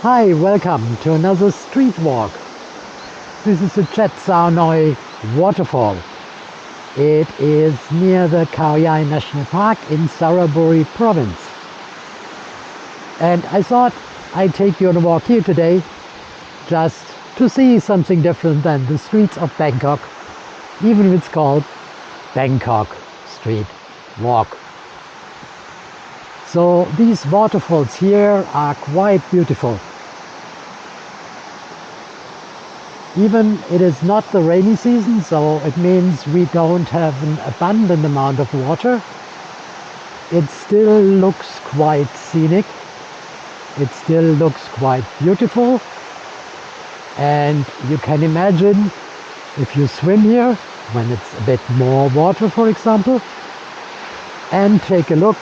Hi, welcome to another street walk. This is the Chetzaunoi Waterfall. It is near the Khao Yai National Park in Saraburi province. And I thought I'd take you on a walk here today just to see something different than the streets of Bangkok, even if it's called Bangkok Street Walk. So these waterfalls here are quite beautiful. Even it is not the rainy season, so it means we don't have an abundant amount of water. It still looks quite scenic. It still looks quite beautiful. And you can imagine if you swim here, when it's a bit more water, for example, and take a look